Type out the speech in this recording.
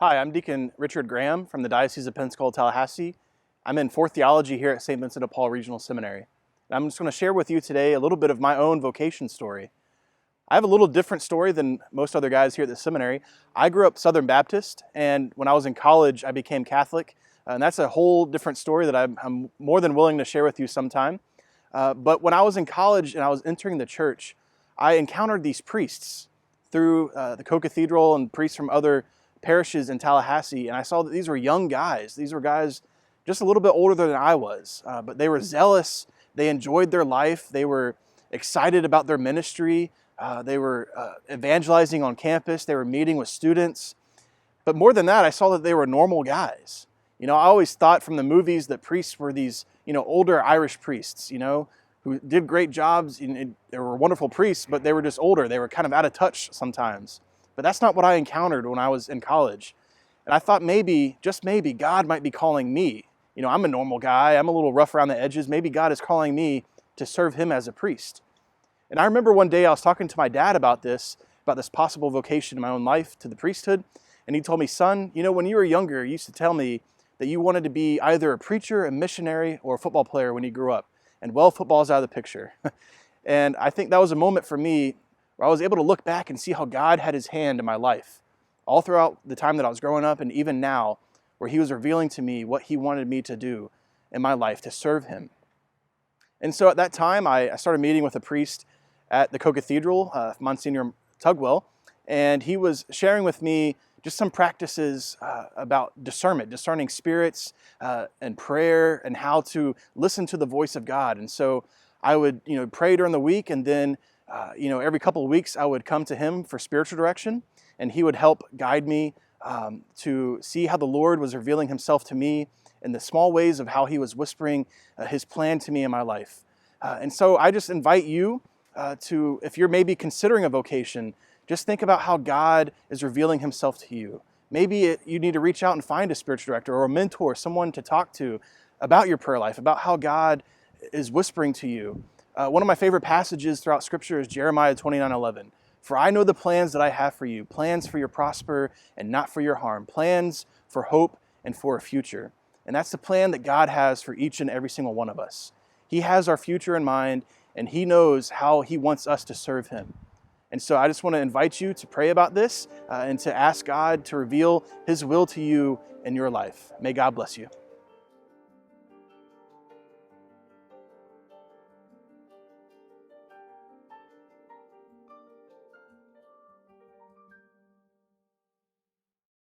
Hi, I'm Deacon Richard Graham from the Diocese of Pensacola-Tallahassee. I'm in fourth theology here at St. Vincent de Paul Regional Seminary. And I'm just going to share with you today a little bit of my own vocation story. I have a little different story than most other guys here at the seminary. I grew up Southern Baptist, and when I was in college, I became Catholic. And that's a whole different story that I'm more than willing to share with you sometime. But when I was in college and I was entering the church, I encountered these priests through the co-cathedral and priests from other parishes in Tallahassee, and I saw that these were young guys. These were guys just a little bit older than I was, but they were zealous. They enjoyed their life. They were excited about their ministry. They were evangelizing on campus. They were meeting with students. But more than that, I saw that they were normal guys. I always thought from the movies that priests were these, older Irish priests, who did great jobs. They were wonderful priests, but they were just older. They were kind of out of touch sometimes. But that's not what I encountered when I was in college. And I thought maybe, just maybe, God might be calling me. I'm a normal guy. I'm a little rough around the edges. Maybe God is calling me to serve him as a priest. And I remember one day I was talking to my dad about this possible vocation in my own life to the priesthood. And he told me, son, when you were younger, you used to tell me that you wanted to be either a preacher, a missionary, or a football player when you grew up. And well, football's out of the picture. And I think that was a moment for me where I was able to look back and see how God had his hand in my life all throughout the time that I was growing up, and even now, where he was revealing to me what he wanted me to do in my life to serve him. And so at that time, I started meeting with a priest at the co-cathedral, Monsignor Tugwell, and he was sharing with me just some practices about discernment, discerning spirits and prayer, and how to listen to the voice of God. And so I would pray during the week, and then every couple of weeks I would come to him for spiritual direction, and he would help guide me to see how the Lord was revealing himself to me in the small ways of how he was whispering his plan to me in my life. And so I just invite you to, if you're maybe considering a vocation, just think about how God is revealing himself to you. Maybe you need to reach out and find a spiritual director or a mentor, someone to talk to about your prayer life, about how God is whispering to you. One of my favorite passages throughout Scripture is Jeremiah 29:11. For I know the plans that I have for you, plans for your prosper and not for your harm, plans for hope and for a future. And that's the plan that God has for each and every single one of us. He has our future in mind, and he knows how he wants us to serve him. And so I just want to invite you to pray about this and to ask God to reveal his will to you in your life. May God bless you.